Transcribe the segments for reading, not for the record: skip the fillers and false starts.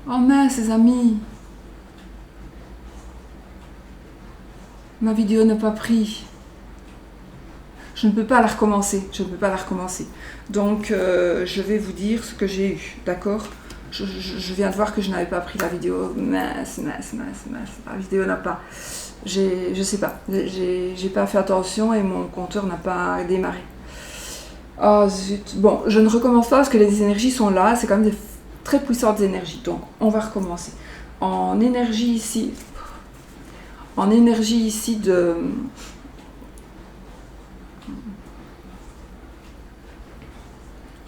Oh mince, les amis, ma vidéo n'a pas pris. Je ne peux pas la recommencer. Je ne peux pas la recommencer. Donc, je vais vous dire ce que j'ai eu. D'accord ? Je viens de voir que je n'avais pas pris la vidéo. Mince. La vidéo n'a pas. Je sais pas. J'ai pas fait attention et mon compteur n'a pas démarré. Oh zut. Bon, je ne recommence pas parce que les énergies sont là. C'est quand même des très puissantes énergies. Donc, on va recommencer. En énergie ici de...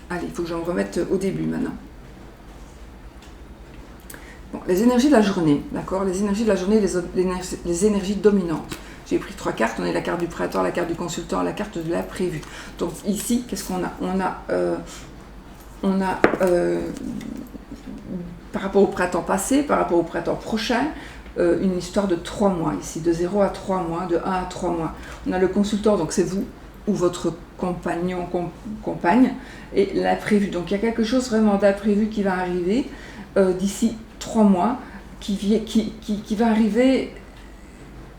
Allez, il faut que je me remette au début maintenant. Bon, les énergies de la journée, d'accord ? Les énergies de la journée, les énergies dominantes. J'ai pris 3 cartes, on a la carte du printemps, la carte du consultant, la carte de l'imprévu. Donc ici, qu'est-ce qu'on a ? On a par rapport au printemps passé, par rapport au printemps prochain, une histoire de 3 mois ici, de 0 à 3 mois, de 1 à 3 mois. On a le consultant, donc c'est vous ou votre compagnon, compagne, et l'imprévu. Donc il y a quelque chose vraiment d'imprévu qui va arriver d'ici 3 mois, qui va arriver,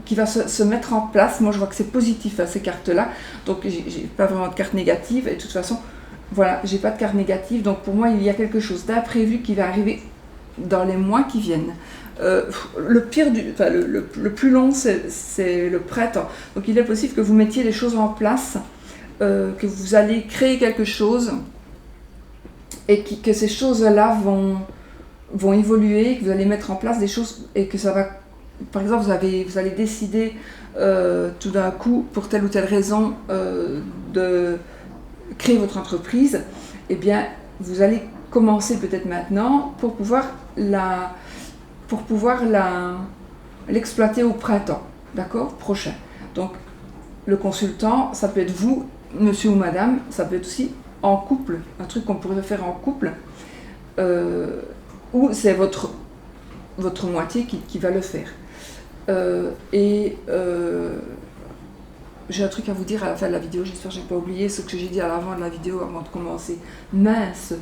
qui va se mettre en place. Moi je vois que c'est positif, hein, ces cartes-là, donc j'ai pas vraiment de carte négative, et de toute façon, voilà, j'ai pas de carte négative, donc pour moi il y a quelque chose d'imprévu qui va arriver dans les mois qui viennent. Le plus long, c'est le printemps. Donc il est possible que vous mettiez les choses en place, que vous allez créer quelque chose et que ces choses-là vont évoluer, que vous allez mettre en place des choses et que ça va... Par exemple, vous allez décider tout d'un coup, pour telle ou telle raison, de créer votre entreprise. Eh bien, vous allez commencer peut-être maintenant pour pouvoir l'exploiter au printemps, d'accord, prochain. Donc, le consultant, ça peut être vous, monsieur ou madame, ça peut être aussi en couple, un truc qu'on pourrait faire en couple, ou c'est votre moitié qui va le faire. J'ai un truc à vous dire à la fin de la vidéo, j'espère que je n'ai pas oublié ce que j'ai dit à l'avant de la vidéo avant de commencer. Mince.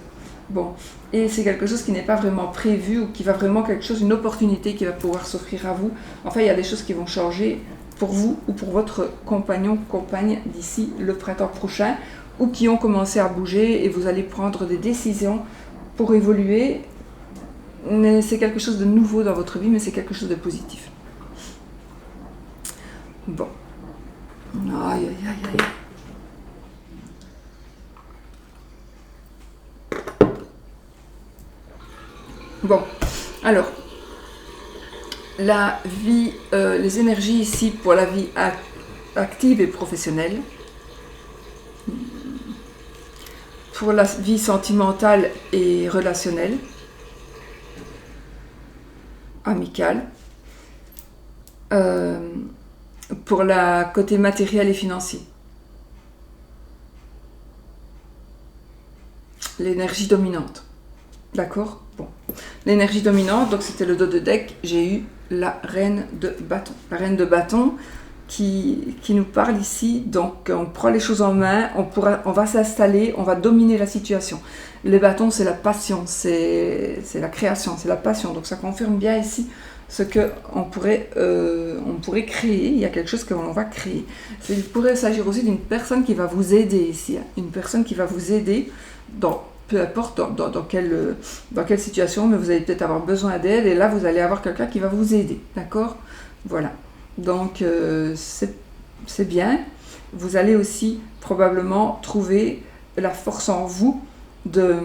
Bon, et c'est quelque chose qui n'est pas vraiment prévu ou qui va vraiment quelque chose, une opportunité qui va pouvoir s'offrir à vous. Enfin, il y a des choses qui vont changer pour vous ou pour votre compagnon, compagne d'ici le printemps prochain, ou qui ont commencé à bouger et vous allez prendre des décisions pour évoluer. Mais c'est quelque chose de nouveau dans votre vie, mais c'est quelque chose de positif. Bon. Aïe. Bon, alors, la vie, les énergies ici pour la vie active et professionnelle, pour la vie sentimentale et relationnelle, amicale, pour la côté matériel et financier. L'énergie dominante. D'accord ? Bon. L'énergie dominante, donc c'était le dos de deck, j'ai eu la reine de bâton. La reine de bâton qui nous parle ici, donc on prend les choses en main, on va s'installer, on va dominer la situation. Les bâtons, c'est la passion, c'est la création, c'est la passion. Donc ça confirme bien ici ce qu'on pourrait créer. Il y a quelque chose que l'on va créer. Il pourrait s'agir aussi d'une personne qui va vous aider ici, une personne qui va vous aider peu importe dans quelle situation, mais vous allez peut-être avoir besoin d'aide et là vous allez avoir quelqu'un qui va vous aider, d'accord ? Voilà, donc c'est bien. Vous allez aussi probablement trouver la force en vous de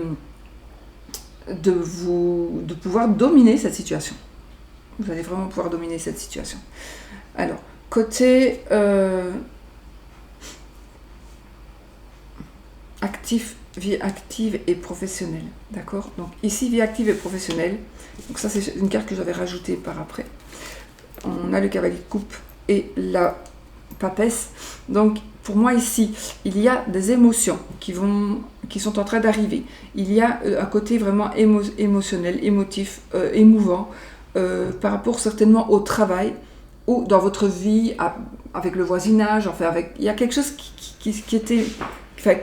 pouvoir dominer cette situation. Vous allez vraiment pouvoir dominer cette situation. Alors, côté vie active et professionnelle, d'accord ? Donc ici, vie active et professionnelle, donc ça c'est une carte que j'avais rajoutée par après. On a le cavalier de coupe et la papesse. Donc pour moi ici, il y a des émotions qui sont en train d'arriver. Il y a un côté vraiment émotionnel, émotif, émouvant, par rapport certainement au travail ou dans votre vie, avec le voisinage, enfin il y a quelque chose qui était... Enfin,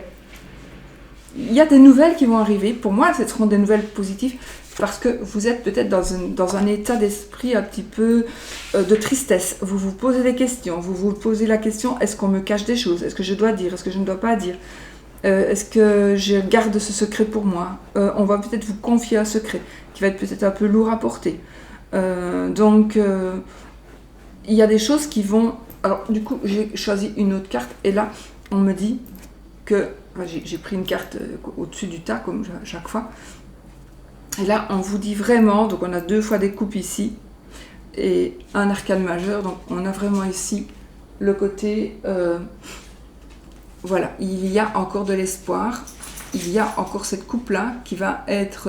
il y a des nouvelles qui vont arriver. Pour moi, ce seront des nouvelles positives parce que vous êtes peut-être dans un état d'esprit un petit peu de tristesse. Vous vous posez des questions, vous vous posez la question, est-ce qu'on me cache des choses? Est-ce que je dois dire? Est-ce que je ne dois pas dire? Est-ce que je garde ce secret pour moi? On va peut-être vous confier un secret qui va être peut-être un peu lourd à porter. Donc, il y a des choses qui vont... Alors, du coup, j'ai choisi une autre carte et là, on me dit que... Enfin, j'ai pris une carte au-dessus du tas, comme chaque fois. Et là, on vous dit vraiment... Donc, on a 2 fois des coupes ici et un arcane majeur. Donc, on a vraiment ici le côté... voilà, il y a encore de l'espoir. Il y a encore cette coupe-là qui va être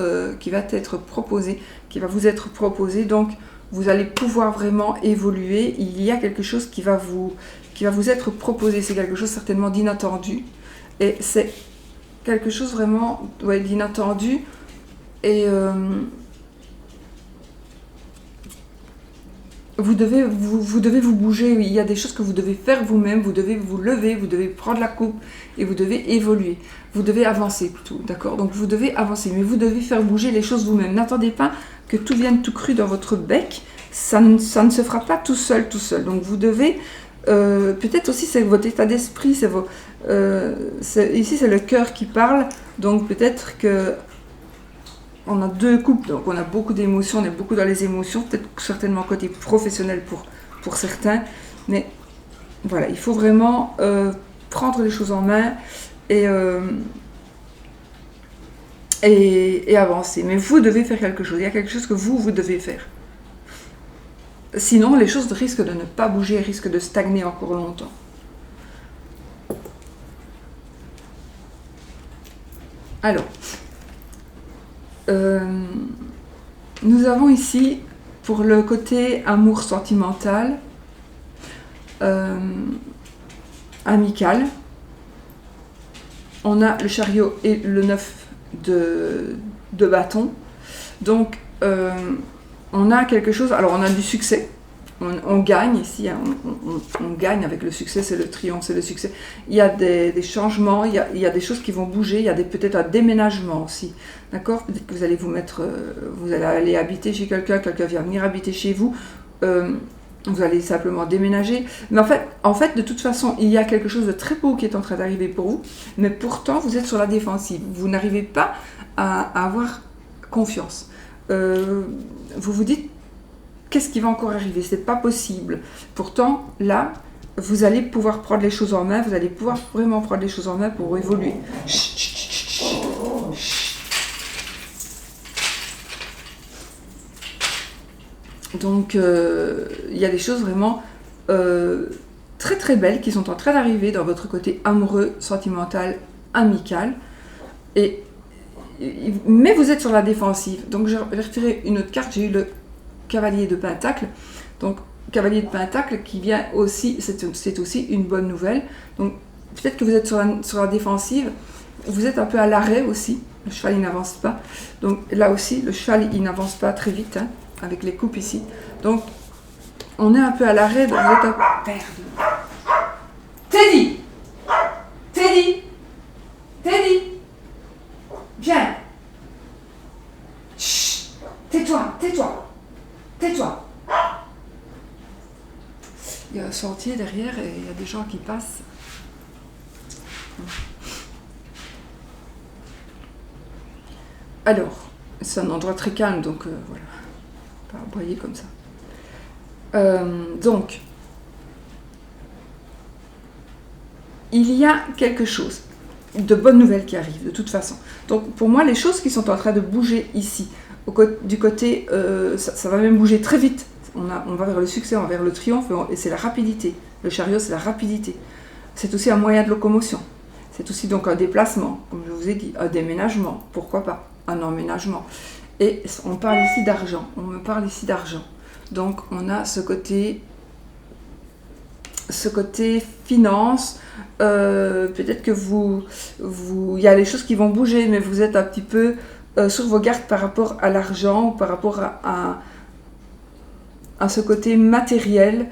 proposée, qui va vous être proposée. Donc, vous allez pouvoir vraiment évoluer. Il y a quelque chose qui va vous être proposé. C'est quelque chose certainement d'inattendu. Et c'est quelque chose vraiment d'inattendu. Et vous devez vous bouger. Il y a des choses que vous devez faire vous-même. Vous devez vous lever, vous devez prendre la coupe et vous devez évoluer. Vous devez avancer plutôt, d'accord? Donc vous devez avancer, mais vous devez faire bouger les choses vous-même. N'attendez pas que tout vienne tout cru dans votre bec. Ça ne se fera pas tout seul. Donc vous devez... peut-être aussi c'est votre état d'esprit. Ici c'est le cœur qui parle. Donc peut-être que... On a 2 coupes, donc on a beaucoup d'émotions, on est beaucoup dans les émotions, peut-être certainement côté professionnel pour certains, mais voilà, il faut vraiment prendre les choses en main et avancer. Mais vous devez faire quelque chose, il y a quelque chose que vous devez faire. Sinon, les choses risquent de ne pas bouger, risquent de stagner encore longtemps. Alors... nous avons ici, pour le côté amour sentimental, amical, on a le chariot et le 9 de bâton. Donc, on a quelque chose, alors on a du succès, on gagne ici, hein, on gagne avec le succès, c'est le triomphe, c'est le succès. Il y a des changements, il y a des choses qui vont bouger, il y a peut-être un déménagement aussi, d'accord? Peut-être que vous allez vous allez aller habiter chez quelqu'un vient venir habiter chez vous, vous allez simplement déménager. Mais en fait, de toute façon, il y a quelque chose de très beau qui est en train d'arriver pour vous, mais pourtant, vous êtes sur la défensive. Vous n'arrivez pas à avoir confiance. Vous vous dites, qu'est-ce qui va encore arriver? C'est pas possible. Pourtant, là, vous allez pouvoir prendre les choses en main, vous allez pouvoir vraiment prendre les choses en main pour évoluer. Donc, il y a des choses vraiment très très belles qui sont en train d'arriver dans votre côté amoureux, sentimental, amical. Mais vous êtes sur la défensive. Donc, je vais retirer une autre carte. J'ai eu le Cavalier de Pentacle. Donc, Cavalier de Pentacle qui vient aussi, c'est aussi une bonne nouvelle. Donc, peut-être que vous êtes sur la défensive. Vous êtes un peu à l'arrêt aussi. Le cheval, il n'avance pas. Donc, là aussi, le cheval, il n'avance pas très vite, hein, avec les coupes ici. Donc, on est un peu à l'arrêt. Vous êtes un peu... Teddy! Viens! Chut! Tais-toi! Il y a un sentier derrière et il y a des gens qui passent. Alors, c'est un endroit très calme, donc voilà, pas aboyer comme ça. Donc, il y a quelque chose de bonnes nouvelles qui arrive de toute façon. Donc, pour moi, les choses qui sont en train de bouger ici, du côté, ça va même bouger très vite. On va vers le succès, on va vers le triomphe, et c'est la rapidité. Le chariot, c'est la rapidité. C'est aussi un moyen de locomotion. C'est aussi donc un déplacement, comme je vous ai dit, un déménagement, pourquoi pas, un emménagement. Et on parle ici d'argent, on me parle ici d'argent. Donc on a ce côté finance, peut-être que il y a des choses qui vont bouger, mais vous êtes un petit peu sur vos gardes par rapport à l'argent, ou par rapport à ce côté matériel.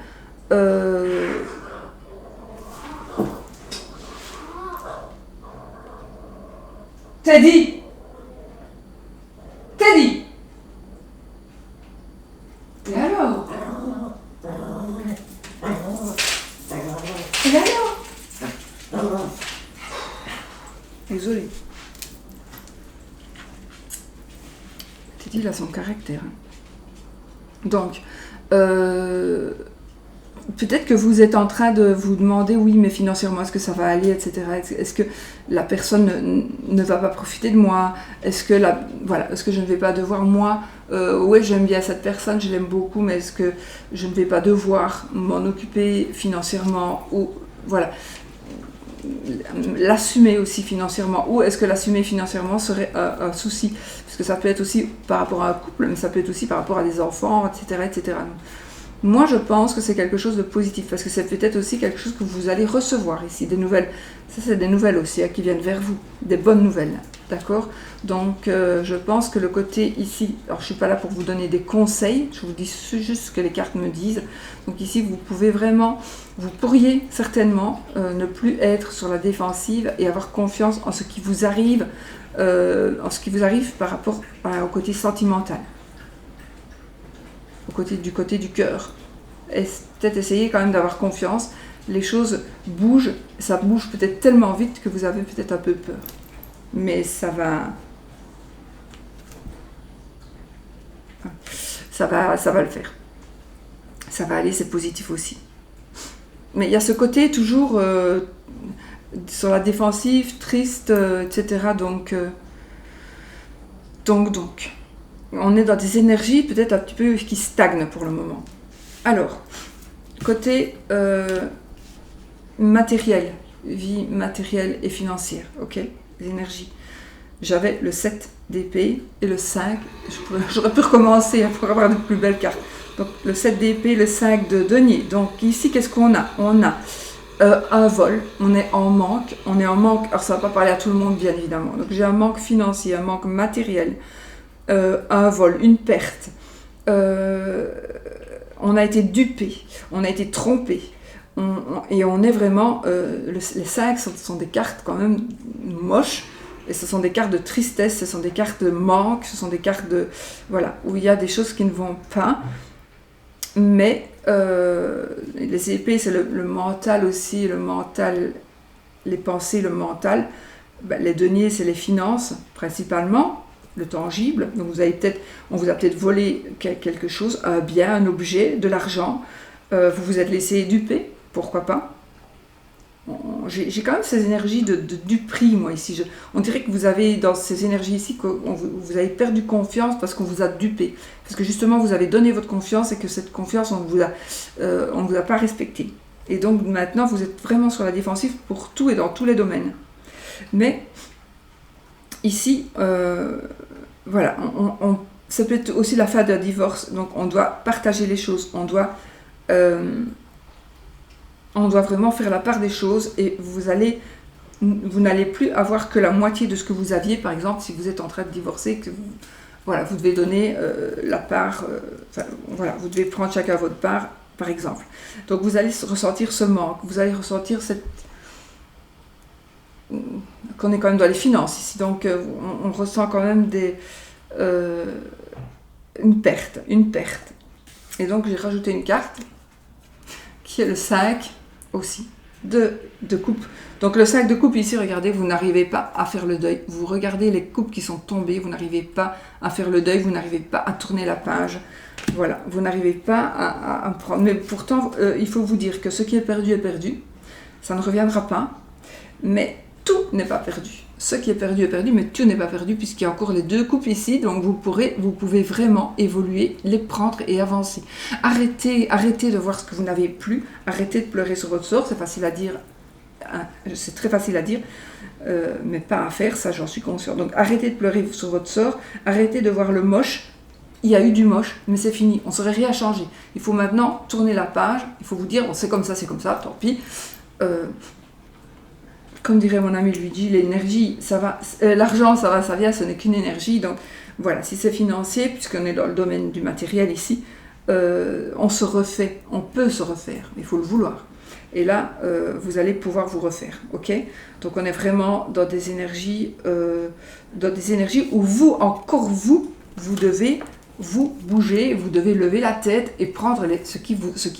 Teddy! te dit, il a son caractère. Donc, peut-être que vous êtes en train de vous demander, oui, mais financièrement, est-ce que ça va aller, etc. Est-ce que la personne ne va pas profiter de moi? Est-ce que, est-ce que je ne vais pas devoir, moi, oui, j'aime bien cette personne, je l'aime beaucoup, mais est-ce que je ne vais pas devoir m'en occuper financièrement? Ou, voilà, l'assumer aussi financièrement, ou est-ce que l'assumer financièrement serait un souci? Parce que ça peut être aussi par rapport à un couple, mais ça peut être aussi par rapport à des enfants, etc. etc. Moi, je pense que c'est quelque chose de positif, parce que c'est peut-être aussi quelque chose que vous allez recevoir ici, des nouvelles. Ça, c'est des nouvelles aussi, qui viennent vers vous, des bonnes nouvelles, d'accord? Donc, je pense que le côté ici, alors je ne suis pas là pour vous donner des conseils, je vous dis juste ce que les cartes me disent. Donc ici, vous pourriez certainement ne plus être sur la défensive et avoir confiance en ce qui vous arrive, par rapport au côté sentimental. Du côté du cœur. Et peut-être essayer quand même d'avoir confiance. Les choses bougent, ça bouge peut-être tellement vite que vous avez peut-être un peu peur. Mais ça va le faire. Ça va aller, c'est positif aussi. Mais il y a ce côté toujours sur la défensive, triste, etc. Donc. On est dans des énergies peut-être un petit peu qui stagnent pour le moment. Alors, côté matériel, vie matérielle et financière, ok, les énergies. J'avais le 7 d'épée et le 5, j'aurais pu recommencer pour avoir de plus belles cartes. Donc le 7 d'épée, le 5 de denier. Donc ici, qu'est-ce qu'on a? On a un vol, on est en manque, alors ça ne va pas parler à tout le monde bien évidemment. Donc j'ai un manque financier, un manque matériel. Un vol, une perte, on a été dupé, on a été trompé, et on est vraiment, les 5 sont des cartes quand même moches, et ce sont des cartes de tristesse, ce sont des cartes de manque, ce sont des cartes de, voilà, où il y a des choses qui ne vont pas, mais les épées c'est le mental aussi, le mental, les pensées, le mental, les deniers c'est les finances principalement, le tangible, donc on vous a peut-être volé quelque chose, un bien, un objet, de l'argent, vous vous êtes laissé duper, pourquoi pas. J'ai quand même ces énergies de duperie, moi ici. On dirait que vous avez dans ces énergies ici, que vous avez perdu confiance parce qu'on vous a dupé. Parce que justement, vous avez donné votre confiance et que cette confiance, on ne vous a pas respecté. Et donc maintenant, vous êtes vraiment sur la défensive pour tout et dans tous les domaines. Mais ici, voilà, ça peut être aussi la fin d'un divorce, donc on doit partager les choses, on doit vraiment faire la part des choses, et vous n'allez plus avoir que la moitié de ce que vous aviez, par exemple, si vous êtes en train de divorcer, que vous devez donner la part, vous devez prendre chacun votre part, par exemple. Donc vous allez ressentir ce manque, vous allez ressentir qu'on est quand même dans les finances ici, donc on ressent quand même une perte. Et donc j'ai rajouté une carte qui est le 5 aussi de coupe. Donc le 5 de coupe ici, regardez, vous n'arrivez pas à faire le deuil. Vous regardez les coupes qui sont tombées, vous n'arrivez pas à faire le deuil, vous n'arrivez pas à tourner la page. Voilà, vous n'arrivez pas à prendre. Mais pourtant, il faut vous dire que ce qui est perdu, ça ne reviendra pas. Mais tout n'est pas perdu. Ce qui est perdu, mais tout n'est pas perdu puisqu'il y a encore les 2 coupes ici. Donc vous pouvez vraiment évoluer, les prendre et avancer. Arrêtez de voir ce que vous n'avez plus. Arrêtez de pleurer sur votre sort. C'est facile à dire. C'est très facile à dire, mais pas à faire. Ça, j'en suis consciente. Donc arrêtez de pleurer sur votre sort. Arrêtez de voir le moche. Il y a eu du moche, mais c'est fini. On ne saurait rien changer. Il faut maintenant tourner la page. Il faut vous dire, bon, c'est comme ça, tant pis. Comme dirait mon ami Luigi, l'énergie, ça va, l'argent, ça va, ça vient, ce n'est qu'une énergie. Donc voilà, si c'est financier, puisqu'on est dans le domaine du matériel ici, on se refait, on peut se refaire, il faut le vouloir. Et là, vous allez pouvoir vous refaire, ok? Donc on est vraiment dans des énergies où vous devez vous bouger, vous devez lever la tête et prendre ce qui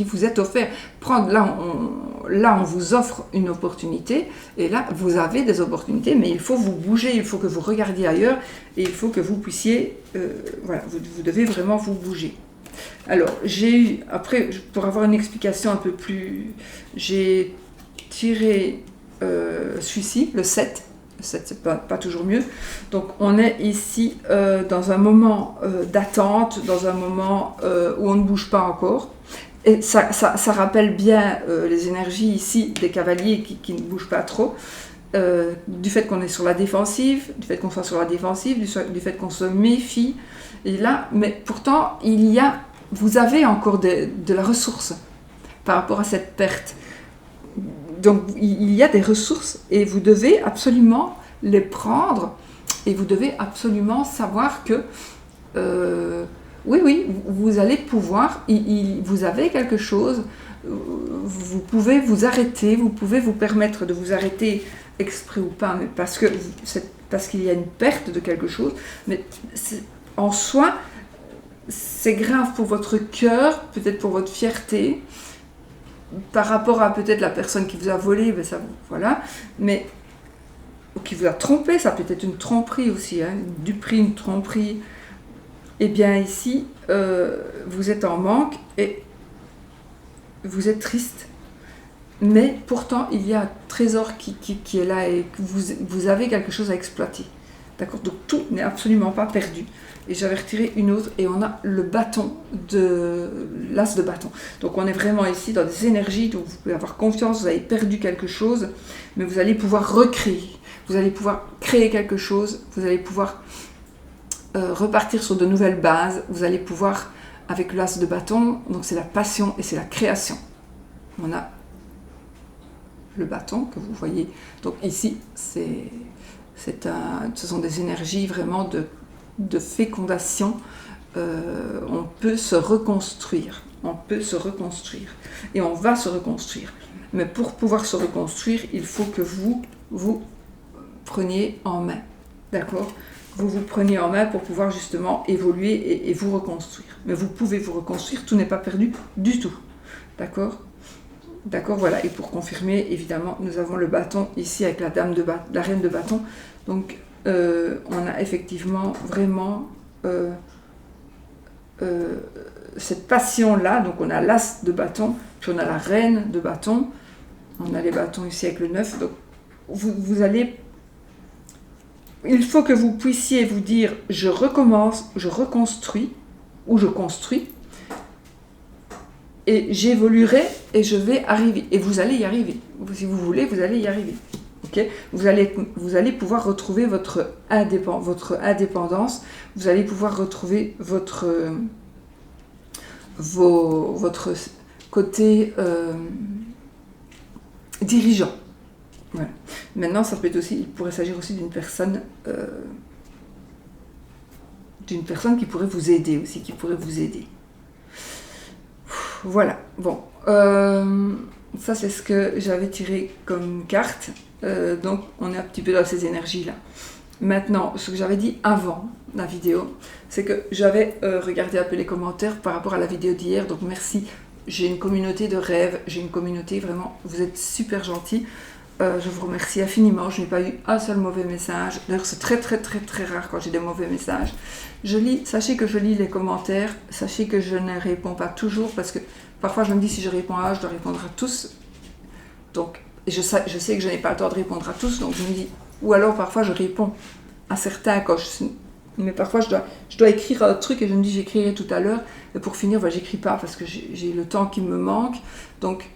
vous est offert. là, on vous offre une opportunité, et là, vous avez des opportunités, mais il faut vous bouger, il faut que vous regardiez ailleurs, et il faut que vous puissiez, voilà, vous devez vraiment vous bouger. Alors, j'ai eu, après, pour avoir une explication un peu plus, j'ai tiré celui-ci, le 7. Le 7, c'est pas toujours mieux. Donc, on est ici dans un moment d'attente, dans un moment où on ne bouge pas encore. Et ça rappelle bien les énergies ici des cavaliers qui ne bougent pas trop. Du fait qu'on est sur la défensive, du fait qu'on soit sur la défensive, du fait qu'on se méfie. Et là, mais pourtant, vous avez encore de la ressource par rapport à cette perte. Donc, il y a des ressources et vous devez absolument les prendre et vous devez absolument savoir que oui, vous allez pouvoir, vous avez quelque chose, vous pouvez vous arrêter, vous pouvez vous permettre de vous arrêter exprès ou pas, mais parce qu'il y a une perte de quelque chose, mais en soi, c'est grave pour votre cœur, peut-être pour votre fierté, par rapport à peut-être la personne qui vous a volé, ben ça, voilà, mais ou qui vous a trompé, ça peut être une tromperie aussi, hein, une duperie, une tromperie. Eh bien ici, vous êtes en manque et vous êtes triste. Mais pourtant, il y a un trésor qui est là et que vous avez quelque chose à exploiter. D'accord? Donc tout n'est absolument pas perdu. Et j'avais retiré une autre et on a le bâton l'as de bâton. Donc on est vraiment ici dans des énergies, donc vous pouvez avoir confiance, vous avez perdu quelque chose, mais vous allez pouvoir recréer. Vous allez pouvoir créer quelque chose, vous allez pouvoir repartir sur de nouvelles bases, vous allez pouvoir, avec l'as de bâton, donc c'est la passion et c'est la création. On a le bâton que vous voyez. Donc ici, ce sont des énergies vraiment de fécondation. On peut se reconstruire. On peut se reconstruire. Et on va se reconstruire. Mais pour pouvoir se reconstruire, il faut que vous preniez en main. D'accord ? Vous preniez en main pour pouvoir justement évoluer et vous reconstruire. Mais vous pouvez vous reconstruire, tout n'est pas perdu du tout. D'accord ? D'accord, voilà. Et pour confirmer, évidemment, nous avons le bâton ici avec la reine de bâton. Donc, on a effectivement vraiment cette passion-là. Donc, on a l'as de bâton, puis on a la reine de bâton. On a les bâtons ici avec le 9. Donc, vous allez... Il faut que vous puissiez vous dire, je recommence, je reconstruis, ou je construis, et j'évoluerai, et je vais arriver. Et vous allez y arriver. Si vous voulez, vous allez y arriver. Okay, vous allez pouvoir retrouver votre indépendance, vous allez pouvoir retrouver votre côté dirigeant. Voilà. Maintenant, il pourrait s'agir aussi d'une personne qui pourrait vous aider aussi, qui pourrait vous aider. Voilà, bon. Ça, c'est ce que j'avais tiré comme carte. Donc, on est un petit peu dans ces énergies-là. Maintenant, ce que j'avais dit avant la vidéo, c'est que j'avais regardé un peu les commentaires par rapport à la vidéo d'hier. Donc, merci. J'ai une communauté de rêves. J'ai une communauté vraiment... Vous êtes super gentils. Je vous remercie infiniment. Je n'ai pas eu un seul mauvais message. D'ailleurs, c'est très, très, très, très rare quand j'ai des mauvais messages. Sachez que je lis les commentaires. Sachez que je ne réponds pas toujours parce que parfois, je me dis si je réponds à un, je dois répondre à tous. Donc, je sais que je n'ai pas le temps de répondre à tous. Donc, je me dis... Ou alors, parfois, je réponds à certains quand mais parfois, je dois écrire un truc et je me dis j'écrirai tout à l'heure. Et pour finir, j'écris pas parce que j'ai le temps qui me manque. Donc,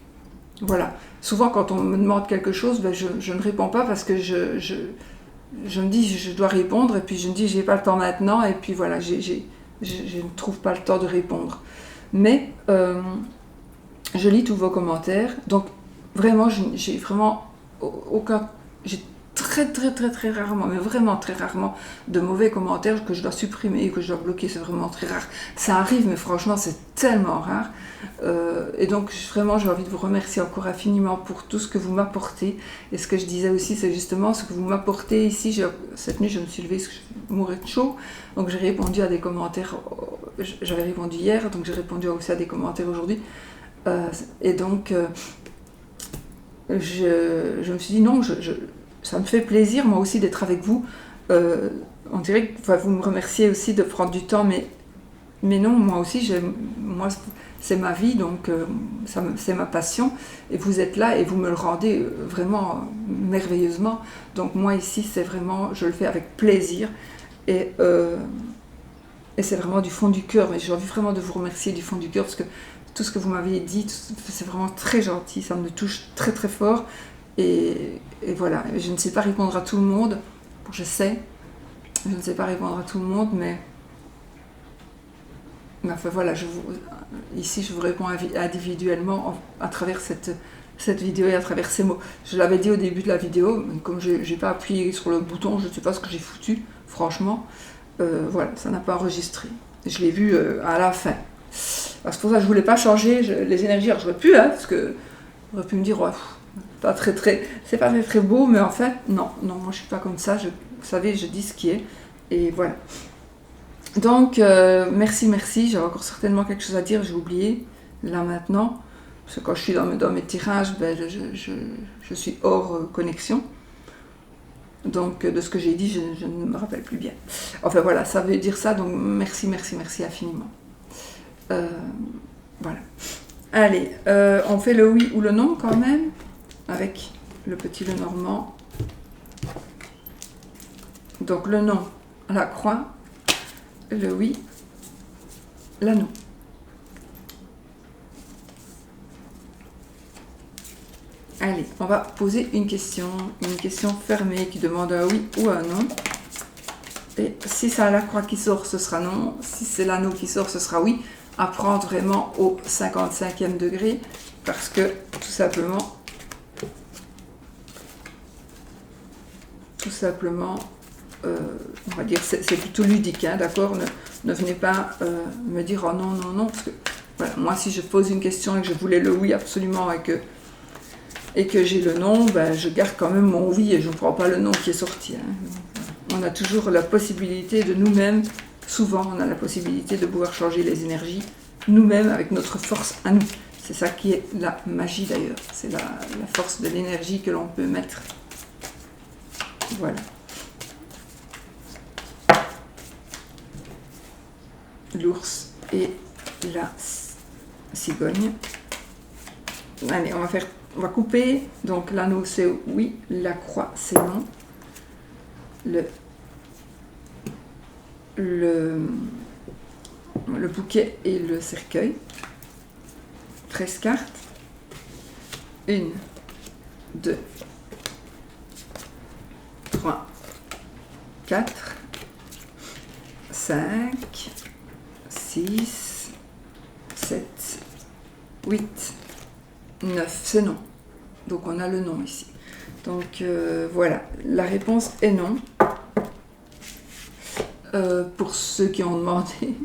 voilà. Souvent, quand on me demande quelque chose, je ne réponds pas parce que je me dis je dois répondre et puis je me dis j'ai pas le temps maintenant et puis voilà, je ne trouve pas le temps de répondre. Mais je lis tous vos commentaires, donc vraiment, j'ai vraiment aucun... J'ai très très très très rarement, mais vraiment très rarement, de mauvais commentaires que je dois supprimer, que je dois bloquer, c'est vraiment très rare. Ça arrive, mais franchement, c'est tellement rare. Et donc, vraiment, j'ai envie de vous remercier encore infiniment pour tout ce que vous m'apportez. Et ce que je disais aussi, c'est justement ce que vous m'apportez ici. Cette nuit, je me suis levée parce que je mourais de chaud. Donc, j'ai répondu à des commentaires. J'avais répondu hier, donc j'ai répondu aussi à des commentaires aujourd'hui. Et donc... je me suis dit non, ça me fait plaisir moi aussi d'être avec vous. On dirait que vous me remerciez aussi de prendre du temps, mais non, moi aussi, moi, c'est ma vie, donc c'est ma passion. Et vous êtes là et vous me le rendez vraiment merveilleusement. Donc moi ici, c'est vraiment, je le fais avec plaisir. Et c'est vraiment du fond du cœur. Et j'ai envie vraiment de vous remercier du fond du cœur parce que tout ce que vous m'avez dit, c'est vraiment très gentil. Ça me touche très très fort. Et voilà, je ne sais pas répondre à tout le monde. Je sais, je ne sais pas répondre à tout le monde, mais enfin voilà, ici je vous réponds individuellement à travers cette vidéo et à travers ces mots. Je l'avais dit au début de la vidéo, comme je n'ai pas appuyé sur le bouton, je ne sais pas ce que j'ai foutu, franchement. Voilà, ça n'a pas enregistré. Je l'ai vu à la fin. Alors, c'est pour ça que je ne voulais pas changer les énergies. Alors je n'aurais pu, parce que j'aurais pu me dire, ouais, c'est pas très beau, mais en fait, non, moi je ne suis pas comme ça. Vous savez, je dis ce qui est. Et voilà. Donc, merci, j'avais encore certainement quelque chose à dire, j'ai oublié, là maintenant, parce que quand je suis dans mes tirages, ben, je suis hors connexion, donc de ce que j'ai dit, je ne me rappelle plus bien. Enfin voilà, ça veut dire ça, donc merci infiniment. Voilà. Allez, on fait le oui ou le non quand même, avec le petit Lenormand. Donc le non, la croix. Le oui, la non. Allez, on va poser une question fermée qui demande un oui ou un non. Et si c'est la croix qui sort, ce sera non. Si c'est l'anneau qui sort, ce sera oui. À prendre vraiment au 55e degré, parce que tout simplement, on va dire, c'est plutôt ludique, hein, d'accord, ne venez pas me dire oh non, parce que voilà, moi si je pose une question et que je voulais le oui absolument et que j'ai le non, ben, je garde quand même mon oui et je ne prends pas le non qui est sorti. Hein. On a toujours la possibilité de nous-mêmes, souvent on a la possibilité de pouvoir changer les énergies nous-mêmes avec notre force à nous. C'est ça qui est la magie d'ailleurs, c'est la force de l'énergie que l'on peut mettre. Voilà. L'ours et la cigogne. Allez, on va couper. Donc l'anneau c'est oui, la croix c'est non. Le bouquet et le cercueil. 13 cartes. 1, 2, 3, 4, 5, 6, 7, 8, 9, c'est non. Donc on a le non ici. Donc voilà, la réponse est non. Pour ceux qui ont demandé,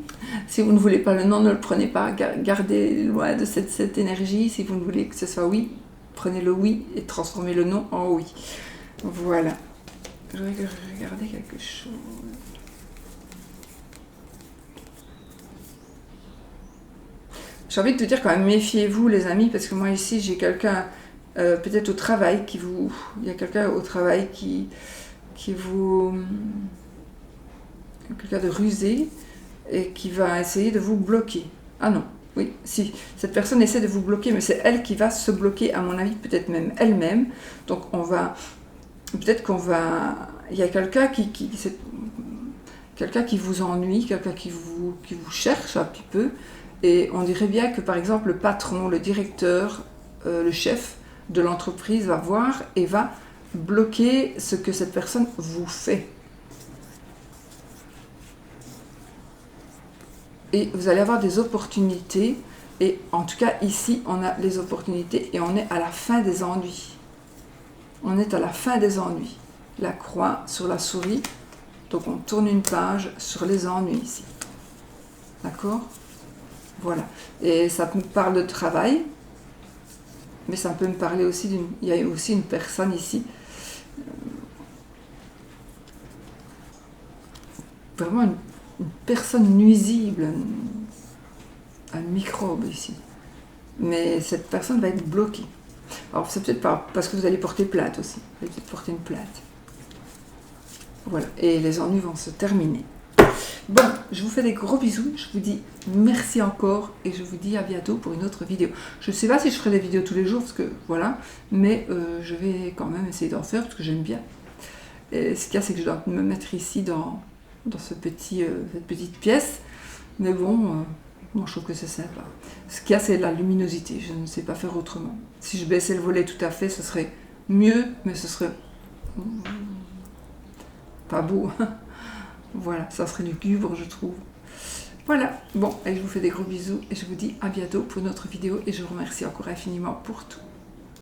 si vous ne voulez pas le non, ne le prenez pas, gardez loin de cette énergie. Si vous ne voulez que ce soit oui, prenez le oui et transformez le non en oui. Voilà. Je vais regarder quelque chose. J'ai envie de te dire quand même, méfiez-vous les amis, parce que moi ici j'ai quelqu'un, peut-être au travail, il y a quelqu'un au travail qui vous... quelqu'un de rusé et qui va essayer de vous bloquer. Ah non, oui, si, cette personne essaie de vous bloquer, mais c'est elle qui va se bloquer, à mon avis, peut-être même elle-même. Donc peut-être qu'on va... Il y a quelqu'un quelqu'un qui vous ennuie, quelqu'un qui vous cherche un petit peu, et on dirait bien que par exemple le patron, le directeur, le chef de l'entreprise va voir et va bloquer ce que cette personne vous fait. Et vous allez avoir des opportunités, et en tout cas ici on a les opportunités et on est à la fin des ennuis. On est à la fin des ennuis. La croix sur la souris, donc on tourne une page sur les ennuis ici. D'accord ? Voilà. Et ça me parle de travail, mais ça peut me parler aussi il y a aussi une personne ici, vraiment une personne nuisible, un microbe ici. Mais cette personne va être bloquée. Alors c'est peut-être pas parce que vous allez porter plainte aussi. Vous allez peut-être porter une plainte. Voilà, et les ennuis vont se terminer. Bon, je vous fais des gros bisous, je vous dis merci encore et je vous dis à bientôt pour une autre vidéo. Je ne sais pas si je ferai des vidéos tous les jours, parce que voilà, mais je vais quand même essayer d'en faire parce que j'aime bien. Et ce qu'il y a, c'est que je dois me mettre ici dans cette petite pièce, mais bon, moi je trouve que c'est sympa. Ce qu'il y a, c'est la luminosité, je ne sais pas faire autrement. Si je baissais le volet tout à fait, ce serait mieux, mais ce serait pas beau. Voilà, ça serait du cuivre, je trouve. Voilà, bon, et je vous fais des gros bisous et je vous dis à bientôt pour une autre vidéo et je vous remercie encore infiniment pour tout.